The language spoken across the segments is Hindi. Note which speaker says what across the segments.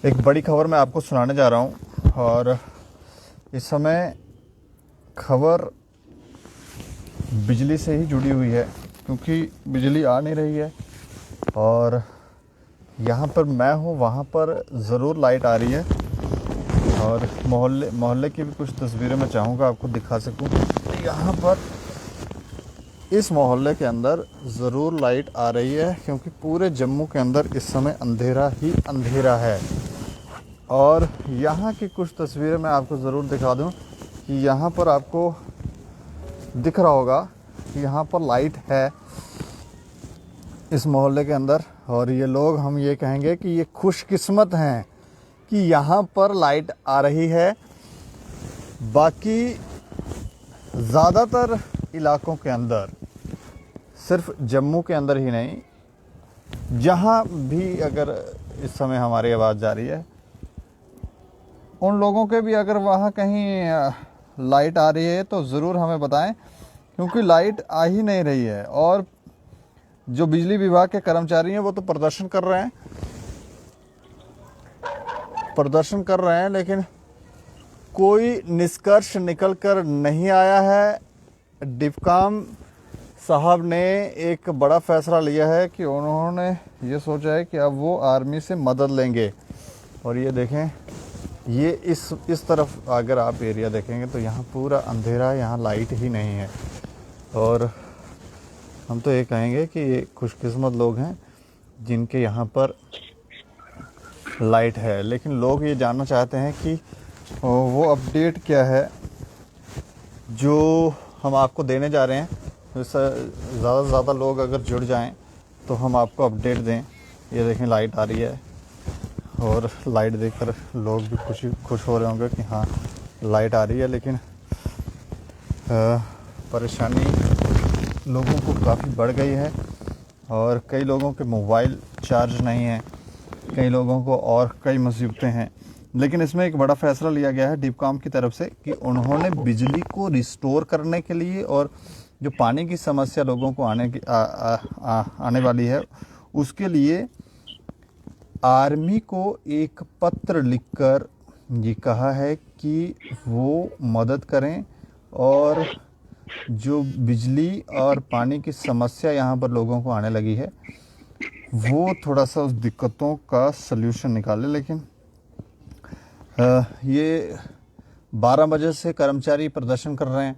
Speaker 1: एक बड़ी खबर मैं आपको सुनाने जा रहा हूँ और इस समय खबर बिजली से ही जुड़ी हुई है क्योंकि बिजली आ नहीं रही है और यहाँ पर मैं हूँ वहाँ पर ज़रूर लाइट आ रही है और मोहल्ले की भी कुछ तस्वीरें मैं चाहूँगा आपको दिखा सकूँ। यहाँ पर इस मोहल्ले के अंदर ज़रूर लाइट आ रही है क्योंकि पूरे जम्मू के अंदर इस समय अंधेरा ही अंधेरा है। और यहाँ की कुछ तस्वीरें मैं आपको ज़रूर दिखा दूँ कि यहाँ पर आपको दिख रहा होगा कि यहाँ पर लाइट है इस मोहल्ले के अंदर। और ये लोग, हम ये कहेंगे कि ये खुशकिस्मत हैं कि यहाँ पर लाइट आ रही है। बाकी ज़्यादातर इलाकों के अंदर, सिर्फ जम्मू के अंदर ही नहीं, जहाँ भी अगर इस समय हमारी आवाज़ जा रही है, उन लोगों के भी अगर वहाँ कहीं लाइट आ रही है तो ज़रूर हमें बताएं क्योंकि लाइट आ ही नहीं रही है। और जो बिजली विभाग के कर्मचारी हैं वो तो प्रदर्शन कर रहे हैं लेकिन कोई निष्कर्ष निकल कर नहीं आया है। डिफकाम साहब ने एक बड़ा फैसला लिया है कि उन्होंने ये सोचा है कि अब वो आर्मी से मदद लेंगे। और ये देखें, ये इस तरफ अगर आप एरिया देखेंगे तो यहाँ पूरा अंधेरा है, यहाँ लाइट ही नहीं है। और हम तो ये कहेंगे कि ये खुशकिस्मत लोग हैं जिनके यहाँ पर लाइट है। लेकिन लोग ये जानना चाहते हैं कि वो अपडेट क्या है जो हम आपको देने जा रहे हैं। ज़्यादा से ज़्यादा लोग अगर जुड़ जाएं तो हम आपको अपडेट दें। ये देखें, लाइट आ रही है और लाइट देखकर लोग भी खुश हो रहे होंगे कि हाँ लाइट आ रही है। लेकिन परेशानी लोगों को काफ़ी बढ़ गई है और कई लोगों के मोबाइल चार्ज नहीं है, कई लोगों को और कई मुसीबतें हैं। लेकिन इसमें एक बड़ा फैसला लिया गया है डिफकाम की तरफ से कि उन्होंने बिजली को रिस्टोर करने के लिए और जो पानी की समस्या लोगों को आने वाली है उसके लिए आर्मी को एक पत्र लिखकर ये कहा है कि वो मदद करें और जो बिजली और पानी की समस्या यहाँ पर लोगों को आने लगी है वो थोड़ा सा उस दिक्कतों का सल्यूशन निकाले। लेकिन ये 12 बजे से कर्मचारी प्रदर्शन कर रहे हैं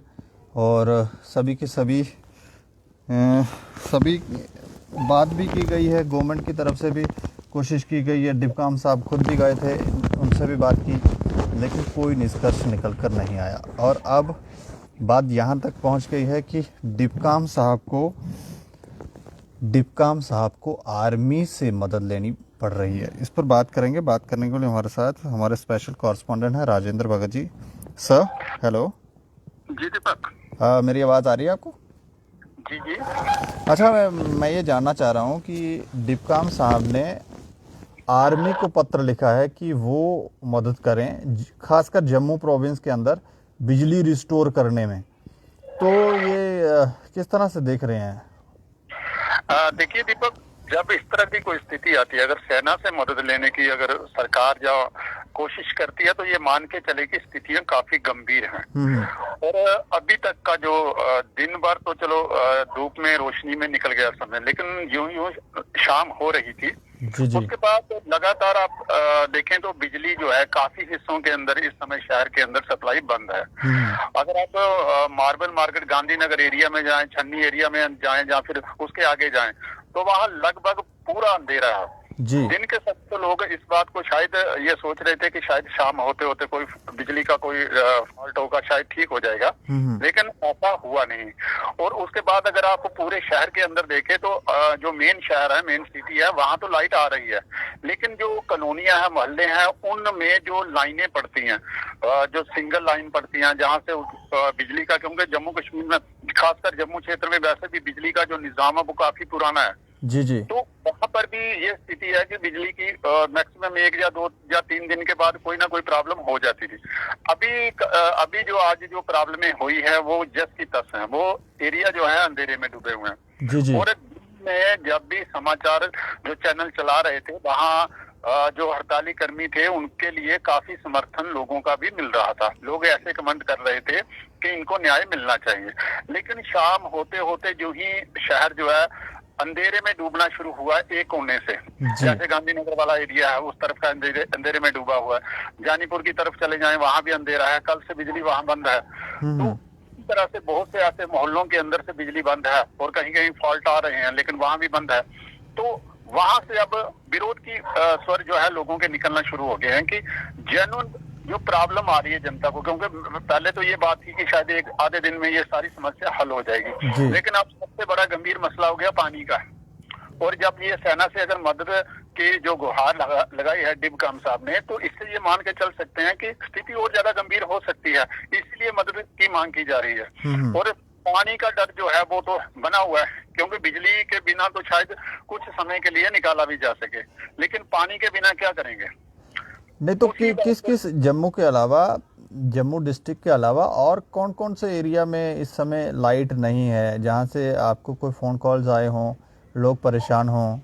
Speaker 1: और सभी के सभी बात भी की गई है, गवर्नमेंट की तरफ से भी कोशिश की गई है। डिफकाम साहब खुद भी गए थे, उनसे भी बात की, लेकिन कोई निष्कर्ष निकल कर नहीं आया। और अब बात यहाँ तक पहुँच गई है कि डिफकाम साहब को आर्मी से मदद लेनी पड़ रही है। इस पर बात करेंगे। बात करने के लिए हमारे साथ हमारे स्पेशल कॉरेस्पॉन्डेंट हैं राजेंद्र भगत जी। Sir hello.
Speaker 2: जी दीपक।
Speaker 1: मेरी आवाज़ आ रही है आपको?
Speaker 2: जी जी।
Speaker 1: अच्छा, मैं ये जानना चाह रहा हूँ कि डिफकाम साहब ने आर्मी को पत्र लिखा है कि वो मदद करें, खासकर जम्मू प्रोविंस के अंदर बिजली रिस्टोर करने में। तो ये किस तरह से देख रहे हैं?
Speaker 2: देखिए दीपक, जब इस तरह की कोई स्थिति आती है, अगर सेना से मदद लेने की अगर सरकार या कोशिश करती है तो ये मान के चले कि स्थितियां काफी गंभीर हैं। और अभी तक का जो दिन भर तो चलो धूप में रोशनी में निकल गया समय, लेकिन यूं शाम हो रही थी।
Speaker 1: जी।
Speaker 2: उसके बाद लगातार आप देखें तो बिजली जो है काफी हिस्सों के अंदर इस समय शहर के अंदर सप्लाई बंद है। अगर आप मार्बल मार्केट गांधीनगर एरिया में जाएं, छन्नी एरिया में जाएं या फिर उसके आगे जाएं तो वहाँ लगभग पूरा अंधेरा है। दिन के समय तो लोग इस बात को शायद ये सोच रहे थे कि शायद शाम होते होते कोई बिजली का कोई फॉल्ट होगा, शायद ठीक हो जाएगा, लेकिन ऐसा हुआ नहीं। और उसके बाद अगर आप पूरे शहर के अंदर देखें तो जो मेन शहर है, मेन सिटी है, वहां तो लाइट आ रही है, लेकिन जो कॉलोनियां हैं, मोहल्ले हैं, उनमें जो लाइनें पड़ती हैं, जो सिंगल लाइन पड़ती हैं जहाँ से बिजली का, क्योंकि जम्मू कश्मीर में खासकर जम्मू क्षेत्र में वैसे भी बिजली का जो निजाम है वो काफी पुराना है।
Speaker 1: जी।
Speaker 2: तो वहाँ पर भी ये स्थिति है कि बिजली की मैक्सिमम 1 या 2 या 3 दिन के बाद कोई ना कोई प्रॉब्लम हो जाती थी। अभी जो आज जो प्रॉब्लमें हुई है वो जस की तस है। वो एरिया जो है अंधेरे में डूबे हुए हैं।
Speaker 1: जी।
Speaker 2: और में जब भी समाचार जो चैनल चला रहे थे वहाँ जो हड़ताली कर्मी थे उनके लिए काफी समर्थन लोगों का भी मिल रहा था। लोग ऐसे कमेंट कर रहे थे कि इनको न्याय मिलना चाहिए। लेकिन शाम होते होते जो ही शहर जो है अंधेरे में डूबना शुरू हुआ एक कोने से, जैसे गांधीनगर वाला एरिया है उस तरफ का अंधेरे में डूबा हुआ है। जानीपुर की तरफ चले जाएं वहां भी अंधेरा है, कल से बिजली वहां बंद है। तो इस तरह से बहुत से ऐसे मोहल्लों के अंदर से बिजली बंद है और कहीं कहीं फॉल्ट आ रहे हैं लेकिन वहां भी बंद है। तो वहां से अब विरोध की स्वर जो है लोगों के निकलना शुरू हो गए हैं कि जेन्युइन जो प्रॉब्लम आ रही है जनता को, क्योंकि पहले तो ये बात थी कि शायद एक आधे दिन में ये सारी समस्या हल हो जाएगी, लेकिन अब सबसे बड़ा गंभीर मसला हो गया पानी का। और जब ये सेना से अगर मदद की जो गुहार लगाई है डिबकम साहब ने, तो इससे ये मान के चल सकते हैं कि स्थिति और ज्यादा गंभीर हो सकती है, इसलिए मदद की मांग की जा रही है। और पानी का डर जो है वो तो बना हुआ है, क्योंकि बिजली के बिना तो शायद कुछ समय के लिए निकाला भी जा सके, लेकिन पानी के बिना क्या करेंगे।
Speaker 1: नहीं तो किस जम्मू के अलावा, जम्मू डिस्ट्रिक्ट के अलावा और कौन कौन से एरिया में इस समय लाइट नहीं है, जहां से आपको कोई फोन कॉल्स आए हों, लोग परेशान हों?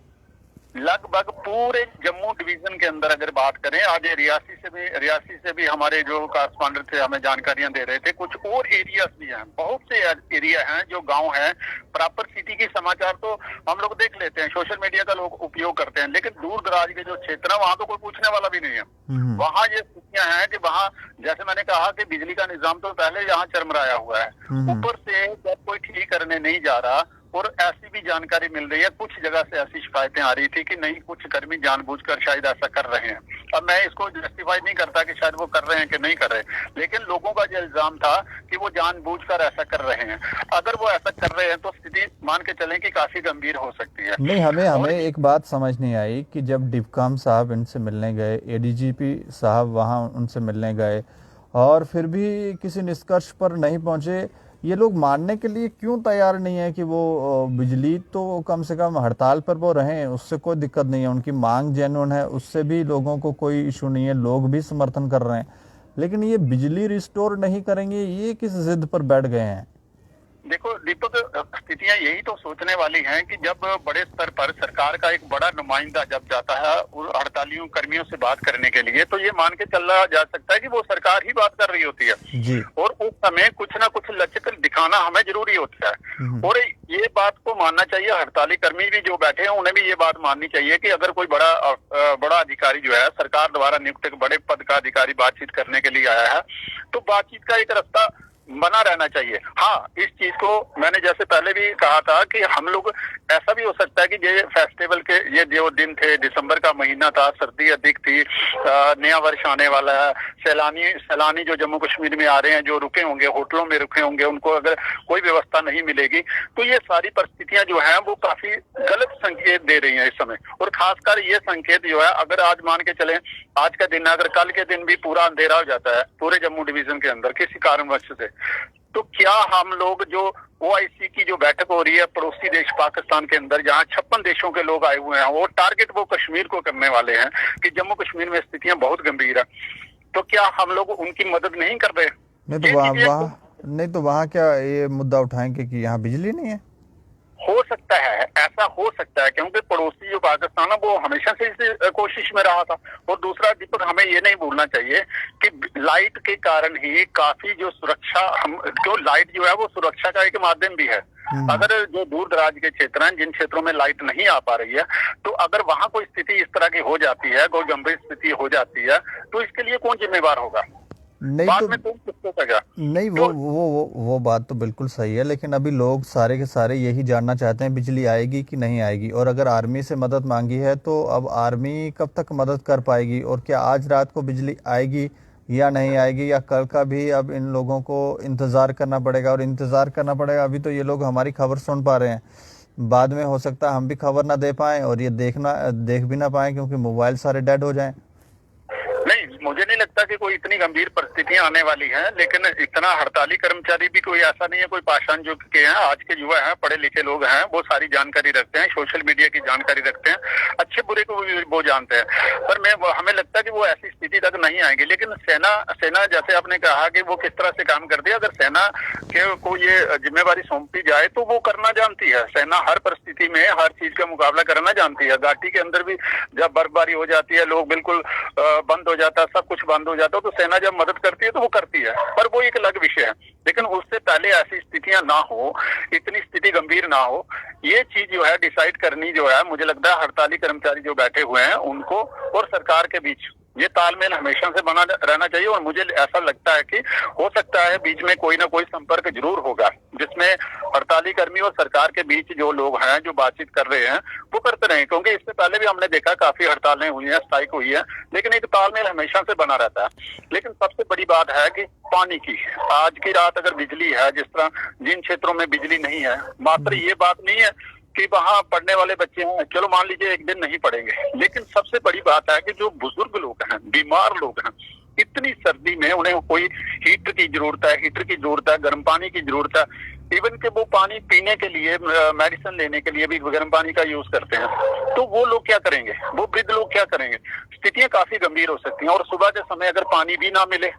Speaker 2: लगभग पूरे जम्मू डिवीजन के अंदर अगर बात करें, आज रियासी से भी हमारे जो कॉरेस्पॉन्डेंट थे हमें जानकारियां दे रहे थे। कुछ और एरियाज भी हैं, बहुत से एरिया हैं जो गांव हैं। प्रॉपर सिटी की समाचार तो हम लोग देख लेते हैं, सोशल मीडिया का लोग उपयोग करते हैं, लेकिन दूर दराज के जो क्षेत्र है वहां तो कोई पूछने वाला भी नहीं है। वहां ये स्थितियां हैं कि वहां जैसे मैंने कहा कि बिजली का निजाम तो पहले यहाँ चरमराया हुआ है, ऊपर से जब कोई ठीक करने नहीं जा रहा। और ऐसी भी जानकारी मिल रही है, कुछ जगह से ऐसी शिकायतें आ रही थी कि नहीं कुछ कर्मी जानबूझकर शायद ऐसा कर रहे हैं। अब मैं इसको जस्टिफाई नहीं करता कि शायद वो कर रहे हैं कि नहीं कर रहे, लेकिन लोगों का जो इल्जाम था कि वो जानबूझकर ऐसा कर रहे हैं। अगर वो ऐसा कर रहे हैं तो स्थिति मान के चलें कि काफी गंभीर हो सकती है।
Speaker 1: नहीं, हमें एक बात समझ नहीं आई कि जब डिबकम साहब इनसे मिलने गए, एडीजीपी साहब वहां उनसे मिलने गए और फिर भी किसी निष्कर्ष पर नहीं पहुंचे, ये लोग मानने के लिए क्यों तैयार नहीं है कि वो बिजली तो कम से कम हड़ताल पर वो रहें, उससे कोई दिक्कत नहीं है, उनकी मांग जेन्युइन है, उससे भी लोगों को कोई इशू नहीं है, लोग भी समर्थन कर रहे हैं, लेकिन ये बिजली रिस्टोर नहीं करेंगे, ये किस जिद पर बैठ गए हैं?
Speaker 2: देखो दीपक, स्थितियां यही तो सोचने वाली हैं कि जब बड़े स्तर पर सरकार का एक बड़ा नुमाइंदा जब जाता है हड़तालियों कर्मियों से बात करने के लिए, तो ये मान के चला जा सकता है कि वो सरकार ही बात कर रही होती है
Speaker 1: जी।
Speaker 2: और उस समय कुछ ना कुछ लचक दिखाना हमें जरूरी होता है। और ये बात को मानना चाहिए, हड़ताली कर्मी भी जो बैठे हैं उन्हें भी ये बात माननी चाहिए कि अगर कोई बड़ा अधिकारी जो है सरकार द्वारा नियुक्त बड़े पद का अधिकारी बातचीत करने के लिए आया है, तो बातचीत का एक रास्ता बना रहना चाहिए। हाँ, इस चीज को मैंने जैसे पहले भी कहा था कि हम लोग ऐसा भी हो सकता है कि ये फेस्टिवल के ये जो दिन थे, दिसंबर का महीना था, सर्दी अधिक थी, नया वर्ष आने वाला है, सैलानी जो जम्मू कश्मीर में आ रहे हैं, जो रुके होंगे होटलों में रुके होंगे, उनको अगर कोई व्यवस्था नहीं मिलेगी तो ये सारी परिस्थितियां जो है वो काफी गलत संकेत दे रही है इस समय। और खासकर ये संकेत जो है, अगर आज मान के चले आज का दिन, अगर कल के दिन भी पूरा अंधेरा हो जाता है पूरे जम्मू डिवीजन के अंदर किसी कारणवश से, तो क्या हम लोग जो OIC की जो बैठक हो रही है पड़ोसी देश पाकिस्तान के अंदर, जहां 56 देशों के लोग आए हुए हैं, वो टारगेट वो कश्मीर को करने वाले हैं कि जम्मू कश्मीर में स्थितियां बहुत गंभीर है, तो क्या हम लोग उनकी मदद नहीं कर रहे?
Speaker 1: नहीं तो वहाँ क्या ये मुद्दा उठाएंगे कि यहाँ बिजली नहीं है?
Speaker 2: हो सकता है, ऐसा हो सकता है, क्योंकि पड़ोसी जो पाकिस्तान है वो हमेशा से इस कोशिश में रहा था। और दूसरा दीपक, हमें ये नहीं भूलना चाहिए कि लाइट के कारण ही काफी जो सुरक्षा, जो लाइट जो है वो सुरक्षा का एक माध्यम भी है। अगर जो दूर दराज के क्षेत्र हैं, जिन क्षेत्रों में लाइट नहीं आ पा रही है, तो अगर वहां कोई स्थिति इस तरह की हो जाती है, कोई गंभीर स्थिति हो जाती है, तो इसके लिए कौन जिम्मेवार होगा?
Speaker 1: नहीं, वो बात तो बिल्कुल सही है, लेकिन अभी लोग सारे के सारे यही जानना चाहते हैं बिजली आएगी कि नहीं आएगी। और अगर आर्मी से मदद मांगी है तो अब आर्मी कब तक मदद कर पाएगी, और क्या आज रात को बिजली आएगी या नहीं आएगी, या कल का भी अब इन लोगों को इंतज़ार करना पड़ेगा। और इंतज़ार करना पड़ेगा, अभी तो ये लोग हमारी खबर सुन पा रहे हैं, बाद में हो सकता है हम भी खबर ना दे पाएँ और ये देख भी ना पाएँ, क्योंकि मोबाइल सारे डेड हो जाएं।
Speaker 2: नहीं, मुझे नहीं लगता कि कोई इतनी गंभीर परिस्थितियां आने वाली हैं, लेकिन इतना हड़ताली कर्मचारी भी कोई ऐसा नहीं है, कोई पाषाण युग के हैं। आज के युवा हैं, पढ़े लिखे लोग हैं, वो सारी जानकारी रखते हैं, सोशल मीडिया की जानकारी रखते हैं, अच्छे बुरे को भी वो जानते हैं। पर हमें लगता है कि वो ऐसी स्थिति तक नहीं आएंगे। लेकिन सेना जैसे आपने कहा कि वो किस तरह से काम करती है, अगर सेना को ये जिम्मेवारी सौंपी जाए तो वो करना जानती है। सेना हर परिस्थिति में हर चीज का मुकाबला करना जानती है। घाटी के अंदर भी जब बर्फबारी हो जाती है, लोग बिल्कुल बंद हो जाता है, सब कुछ बंद हो जाता है, तो सेना जब मदद करती है तो वो करती है, पर वो एक अलग विषय है। लेकिन उससे पहले ऐसी स्थितियां ना हो, इतनी स्थिति गंभीर ना हो, ये चीज जो है डिसाइड करनी जो है, मुझे लगता है हड़ताली कर्मचारी जो बैठे हुए हैं उनको और सरकार के बीच ये तालमेल हमेशा से बना रहना चाहिए। और मुझे ऐसा लगता है कि हो सकता है बीच में कोई ना कोई संपर्क जरूर होगा, जिसमें हड़ताली कर्मी और सरकार के बीच जो लोग हैं जो बातचीत कर रहे हैं वो करते रहे। क्योंकि इससे पहले भी हमने देखा काफी हड़तालें हुई हैं, स्ट्राइक हुई है, लेकिन एक तालमेल हमेशा से बना रहता है। लेकिन सबसे बड़ी बात है कि पानी की, आज की रात अगर बिजली है, जिस तरह जिन क्षेत्रों में बिजली नहीं है, मात्र ये बात नहीं है कि वहाँ पढ़ने वाले बच्चे हैं, चलो मान लीजिए एक दिन नहीं पढ़ेंगे, लेकिन सबसे बड़ी बात है कि जो बुजुर्ग लोग हैं, बीमार लोग हैं, इतनी सर्दी में उन्हें कोई हीटर की जरूरत है, गर्म पानी की जरूरत है, इवन के वो पानी पीने के लिए, मेडिसिन लेने के लिए भी गर्म पानी का यूज करते हैं। तो वो लोग क्या करेंगे, वो वृद्ध लोग क्या करेंगे? स्थितियां काफी गंभीर हो सकती हैं। और सुबह के समय अगर पानी भी ना मिले,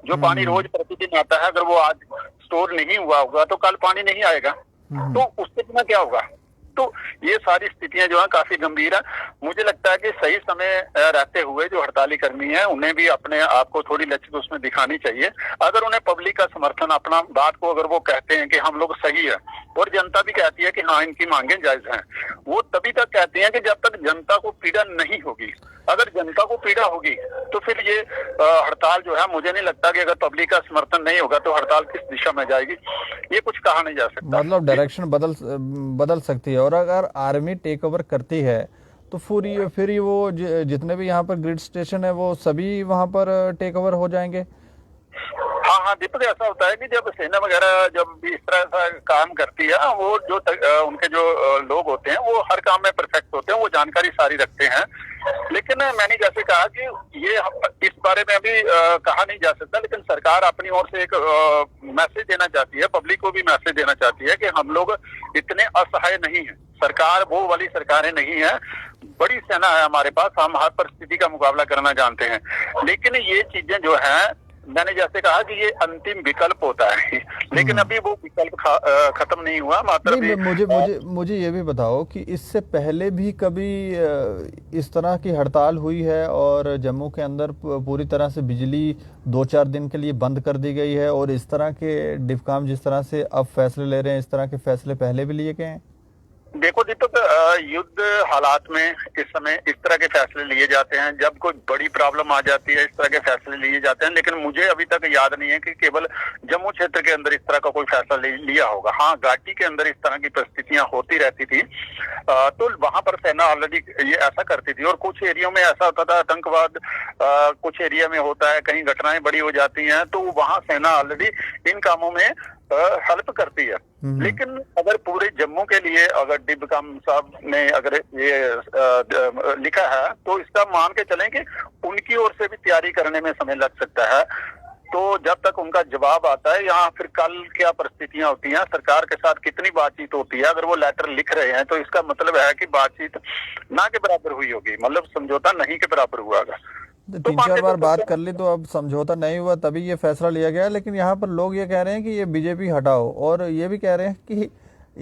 Speaker 2: जो पानी रोज प्रतिदिन आता है, अगर वो आज स्टोर नहीं हुआ होगा तो कल पानी नहीं आएगा, तो उससे बिना क्या होगा? तो ये सारी स्थितियां जो है काफी गंभीर है। मुझे लगता है कि सही समय रहते हुए जो हड़ताली कर्मी हैं उन्हें भी अपने आप को थोड़ी लचक उसमें दिखानी चाहिए। अगर उन्हें पब्लिक का समर्थन, अपना बात को अगर वो कहते हैं कि हम लोग सही है और जनता भी कहती है कि हाँ इनकी मांगे जायज हैं, वो तभी तक कहते हैं कि जब तक जनता को पीड़ा नहीं होगी। अगर जनता को पीड़ा होगी तो फिर ये हड़ताल जो है, मुझे नहीं लगता कि अगर पब्लिक का समर्थन नहीं होगा तो हड़ताल किस दिशा में जाएगी, ये कुछ कहा नहीं जा सकता।
Speaker 1: मतलब डायरेक्शन बदल सकती है। और अगर आर्मी टेक ओवर करती है तो फिर ये वो जितने भी यहाँ पर ग्रिड स्टेशन है वो सभी वहाँ पर टेक ओवर हो जाएंगे।
Speaker 2: हाँ दीपक, ऐसा होता है कि जब सेना वगैरह जब भी इस तरह का काम करती है, वो जो उनके जो लोग होते हैं वो हर काम में परफेक्ट होते हैं, वो जानकारी सारी रखते हैं। लेकिन मैंने जैसे कहा कि ये इस बारे में अभी कहा नहीं जा सकता, लेकिन सरकार अपनी ओर से एक मैसेज देना चाहती है, पब्लिक को भी मैसेज देना चाहती है कि हम लोग इतने असहाय नहीं है। सरकार वो वाली सरकारें नहीं है, बड़ी सेना है हमारे पास, हम हर परिस्थिति का मुकाबला करना जानते हैं। लेकिन ये चीजें जो है, मैंने जैसे कहा कि ये अंतिम विकल्प होता है, लेकिन अभी वो विकल्प खत्म नहीं हुआ। मात्र
Speaker 1: मुझे ये भी बताओ कि इससे पहले भी कभी इस तरह की हड़ताल हुई है और जम्मू के अंदर पूरी तरह से बिजली 2-4 दिन के लिए बंद कर दी गई है, और इस तरह के डिफकाम जिस तरह से अब फैसले ले रहे हैं, इस तरह के फैसले पहले भी लिए गए हैं?
Speaker 2: देखो दीपक, युद्ध हालात में इस समय इस तरह के फैसले लिए जाते हैं, जब कोई बड़ी प्रॉब्लम आ जाती है इस तरह के फैसले लिए जाते हैं। लेकिन मुझे अभी तक याद नहीं है कि केवल जम्मू क्षेत्र के अंदर इस तरह का कोई फैसला लिया होगा। हाँ, घाटी के अंदर इस तरह की परिस्थितियां होती रहती थी, तो वहां पर सेना ऑलरेडी ये ऐसा करती थी। और कुछ एरिया में ऐसा होता था, आतंकवाद कुछ एरिया में होता है, कहीं घटनाएं बड़ी हो जाती हैं, तो वहां सेना ऑलरेडी इन कामों में हेल्प करती है। लेकिन अगर पूरे जम्मू के लिए अगर डिबकम साहब ने अगर ये लिखा है, तो इसका मान के चलें कि उनकी ओर से भी तैयारी करने में समय लग सकता है। तो जब तक उनका जवाब आता है, यहाँ फिर कल क्या परिस्थितियां होती हैं, सरकार के साथ कितनी बातचीत होती है, अगर वो लेटर लिख रहे हैं तो इसका मतलब है कि बातचीत ना के बराबर हुई होगी, मतलब समझौता नहीं के बराबर हुआ होगा।
Speaker 1: 3-4 बार बात कर ली तो अब समझौता नहीं हुआ, तभी ये फैसला लिया गया। लेकिन यहाँ पर लोग ये कह रहे हैं कि ये बीजेपी हटाओ, और ये भी कह रहे हैं कि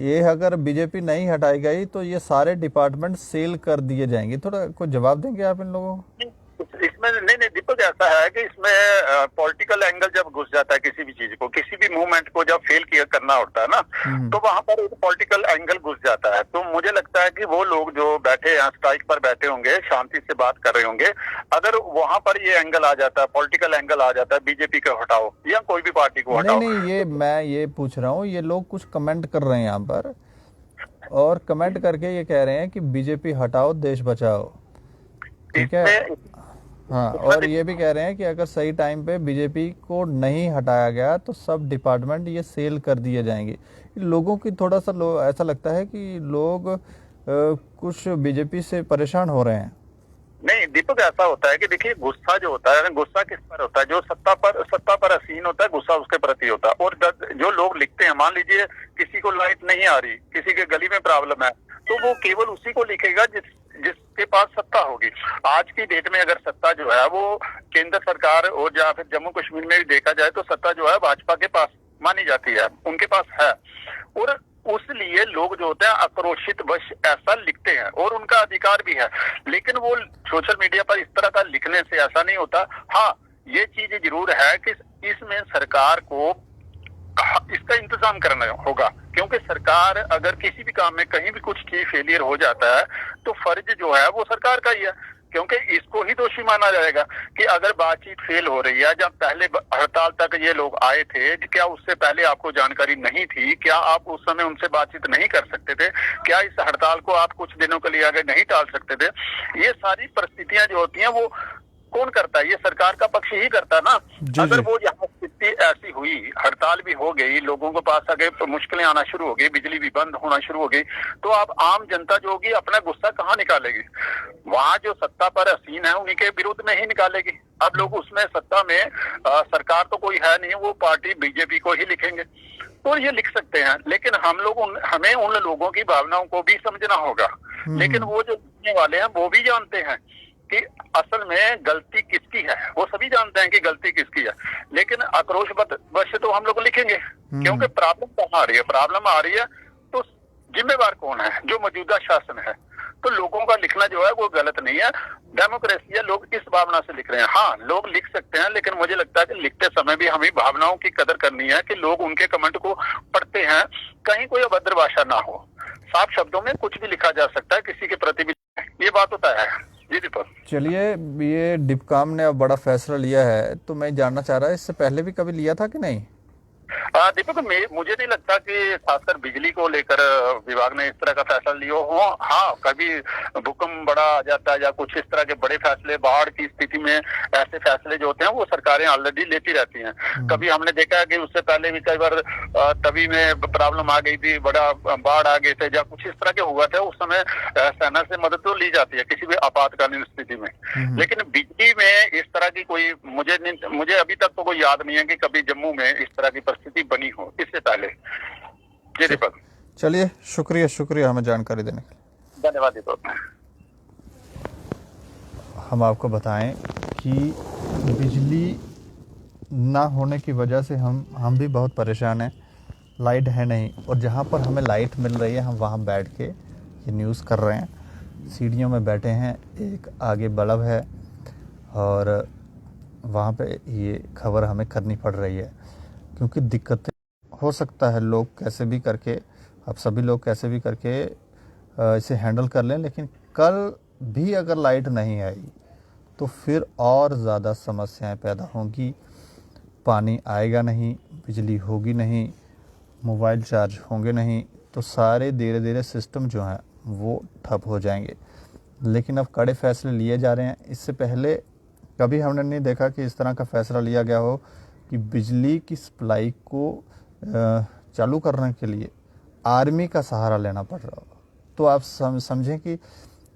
Speaker 1: ये अगर बीजेपी नहीं हटाई गई तो ये सारे डिपार्टमेंट सील कर दिए जाएंगे। थोड़ा कुछ जवाब देंगे आप इन लोगों को?
Speaker 2: इसमें नहीं दीपक, ऐसा है कि इसमें पॉलिटिकल एंगल जब घुस जाता है किसी भी चीज को, किसी भी मूवमेंट को जब फेल किया करना होता है ना, तो वहां पर एक पॉलिटिकल एंगल घुस जाता है। तो मुझे लगता है कि वो लोग जो बैठे हैं, स्ट्राइक पर बैठे होंगे, शांति से बात कर रहे होंगे, अगर वहां पर ये एंगल आ जाता है, पॉलिटिकल एंगल आ जाता है, बीजेपी को हटाओ या कोई भी पार्टी को हटाओ।
Speaker 1: नहीं, ये मैं ये पूछ रहा हूँ, ये लोग कुछ कमेंट कर रहे हैं यहाँ पर, और कमेंट करके ये कह रहे हैं कि बीजेपी हटाओ, देश बचाओ, ठीक है। हाँ, और ये भी कह रहे हैं कि अगर सही टाइम पे बीजेपी को नहीं हटाया गया तो सब डिपार्टमेंट ये सेल कर दिए जाएंगे। लोगों की थोड़ा सा ऐसा लगता है कि लोग कुछ बीजेपी से परेशान हो रहे हैं।
Speaker 2: नहीं दीपक, ऐसा होता है कि देखिए गुस्सा जो होता है, गुस्सा किस पर होता है? जो सत्ता पर असीन होता है, गुस्सा उसके प्रति होता है। और जो लोग लिखते हैं, मान लीजिए किसी को लाइट नहीं आ रही, किसी के गली में प्रॉब्लम है, तो वो केवल उसी को लिखेगा जिसके पास सत्ता होगी। आज की डेट में अगर सत्ता जो है वो केंद्र सरकार और या फिर जम्मू कश्मीर में भी देखा जाए तो सत्ता जो है भाजपा के पास मानी जाती है, उनके पास है। और उसलिए लोग जो होते हैं आक्रोशित वश ऐसा लिखते हैं और उनका अधिकार भी है। लेकिन वो सोशल मीडिया पर इस तरह का लिखने से ऐसा नहीं होता। हाँ, ये चीज जरूर है कि इसमें सरकार को इसका इंतजाम करना होगा, क्योंकि सरकार अगर किसी भी काम में कहीं भी कुछ चीज फेलियर हो जाता है तो फर्ज जो है वो सरकार का ही है, क्योंकि इसको ही दोषी माना जाएगा कि अगर बातचीत फेल हो रही है। जब पहले हड़ताल तक ये लोग आए थे, क्या उससे पहले आपको जानकारी नहीं थी? क्या आप उस समय उनसे बातचीत नहीं कर सकते थे? क्या इस हड़ताल को आप कुछ दिनों के लिए आगे नहीं टाल सकते थे? ये सारी परिस्थितियां जो होती हैं वो कौन करता है? ये सरकार का पक्ष ही करता है ना। अगर वो यहाँ स्थिति ऐसी हुई, हड़ताल भी हो गई, लोगों के पास आगे मुश्किलें आना शुरू हो गई, बिजली भी बंद होना शुरू हो गई, तो अब आम जनता जो होगी अपना गुस्सा कहाँ निकालेगी? वहाँ जो सत्ता पर असीन है उन्हीं के विरुद्ध में ही निकालेगी। अब लोग उसमें सत्ता में सरकार तो कोई है नहीं, वो पार्टी बीजेपी को ही लिखेंगे, तो ये लिख सकते हैं। लेकिन हमें उन लोगों की भावनाओं को भी समझना होगा। लेकिन वो जो लिखने वाले हैं वो भी जानते हैं कि असल में गलती किसकी है। वो सभी जानते हैं कि गलती किसकी है, लेकिन आक्रोश वश तो हम लोग लिखेंगे, क्योंकि प्रॉब्लम कहाँ आ रही है? प्रॉब्लम आ रही है तो जिम्मेवार कौन है? जो मौजूदा शासन है। तो लोगों का लिखना जो है वो गलत नहीं है, डेमोक्रेसी है, लोग इस भावना से लिख रहे हैं। हाँ, लोग लिख सकते हैं, लेकिन मुझे लगता है कि लिखते समय भी हमें भावनाओं की कदर करनी है कि लोग उनके कमेंट को पढ़ते हैं, कहीं कोई अभद्र भाषा ना हो। साफ शब्दों में कुछ भी लिखा जा सकता है किसी के प्रति भी, ये बात होता है। जी दीपक।
Speaker 1: चलिए, ये डिपकाम ने अब बड़ा फैसला लिया है, तो मैं जानना चाह रहा है इससे पहले भी कभी लिया था कि नहीं?
Speaker 2: दीपक, मुझे नहीं लगता कि खासकर बिजली को लेकर विभाग ने इस तरह का फैसला लिया हो। हाँ, कभी भूकंप बड़ा आ जाता है या कुछ इस तरह के बड़े फैसले, बाढ़ की स्थिति में ऐसे फैसले जो होते हैं वो सरकारें ऑलरेडी लेती रहती हैं। कभी हमने देखा है कि उससे पहले भी कई बार तभी में प्रॉब्लम आ गई थी, बड़ा बाढ़ आ गए थे या कुछ इस तरह के हुआ था। उस समय सेना से मदद तो ली जाती है किसी भी आपातकालीन स्थिति में। लेकिन बिजली में इस तरह की कोई मुझे अभी तक तो कोई याद नहीं है कि कभी जम्मू में इस तरह की परिस्थिति बनी हो इससे पहले। जी दीपक।
Speaker 1: चलिए, शुक्रिया हमें जानकारी देने के लिए।
Speaker 2: धन्यवाद दीपक।
Speaker 1: हम आपको बताएं कि बिजली ना होने की वजह से हम भी बहुत परेशान हैं। लाइट है नहीं, और जहाँ पर हमें लाइट मिल रही है हम वहाँ बैठ के ये न्यूज़ कर रहे हैं। सीढ़ियों में बैठे हैं, एक आगे बल्ब है और वहाँ पे ये खबर हमें करनी पड़ रही है, क्योंकि दिक्कतें हो सकता है लोग कैसे भी करके, अब सभी लोग कैसे भी करके इसे हैंडल कर लें, लेकिन कल भी अगर लाइट नहीं आई तो फिर और ज़्यादा समस्याएं पैदा होंगी। पानी आएगा नहीं, बिजली होगी नहीं, मोबाइल चार्ज होंगे नहीं, तो सारे धीरे धीरे सिस्टम जो हैं वो ठप हो जाएंगे। लेकिन अब कड़े फैसले लिए जा रहे हैं। इससे पहले कभी हमने नहीं देखा कि इस तरह का फैसला लिया गया हो कि बिजली की सप्लाई को चालू करने के लिए आर्मी का सहारा लेना पड़ रहा हो। तो आप समझें कि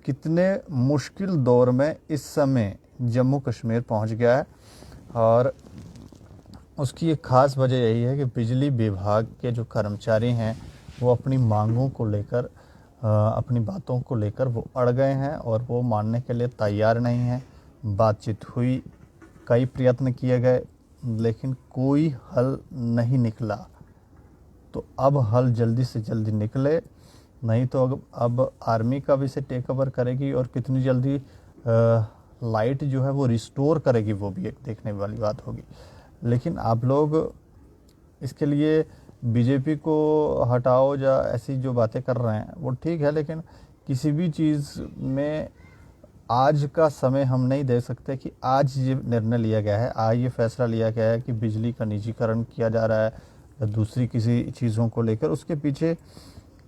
Speaker 1: कितने मुश्किल दौर में इस समय जम्मू कश्मीर पहुंच गया है। और उसकी एक ख़ास वजह यही है कि बिजली विभाग के जो कर्मचारी हैं वो अपनी मांगों को लेकर, अपनी बातों को लेकर वो अड़ गए हैं और वो मानने के लिए तैयार नहीं हैं। बातचीत हुई, कई प्रयत्न किए गए, लेकिन कोई हल नहीं निकला। तो अब हल जल्दी से जल्दी निकले, नहीं तो अब आर्मी का भी इसे टेक ओवर करेगी और कितनी जल्दी लाइट जो है वो रिस्टोर करेगी, वो भी एक देखने वाली बात होगी। लेकिन आप लोग इसके लिए बीजेपी को हटाओ या ऐसी जो बातें कर रहे हैं वो ठीक है, लेकिन किसी भी चीज़ में आज का समय हम नहीं दे सकते कि आज ये निर्णय लिया गया है, आज ये फैसला लिया गया है कि बिजली का निजीकरण किया जा रहा है या दूसरी किसी चीज़ों को लेकर। उसके पीछे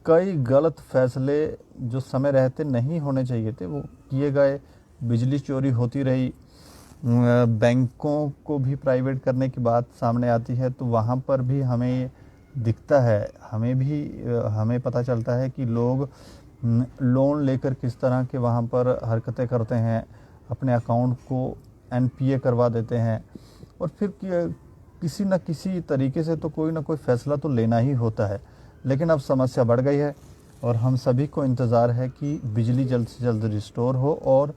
Speaker 1: कई गलत फैसले जो समय रहते नहीं होने चाहिए थे वो किए गए। बिजली चोरी होती रही, बैंकों को भी प्राइवेट करने की बात सामने आती है, तो वहाँ पर भी हमें दिखता है, हमें पता चलता है कि लोग लोन लेकर किस तरह के वहाँ पर हरकतें करते हैं। अपने अकाउंट को NPA करवा देते हैं, और फिर किसी न किसी तरीके से तो कोई ना कोई फ़ैसला तो लेना ही होता है। लेकिन अब समस्या बढ़ गई है और हम सभी को इंतज़ार है कि बिजली जल्द से जल्द रिस्टोर हो और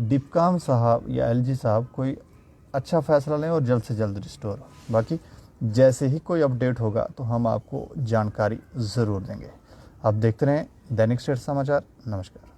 Speaker 1: डिपकाम साहब या LG साहब कोई अच्छा फ़ैसला लें और जल्द से जल्द रिस्टोर हो। बाकी जैसे ही कोई अपडेट होगा तो हम आपको जानकारी ज़रूर देंगे। आप देखते रहें दैनिक स्टेट समाचार। नमस्कार।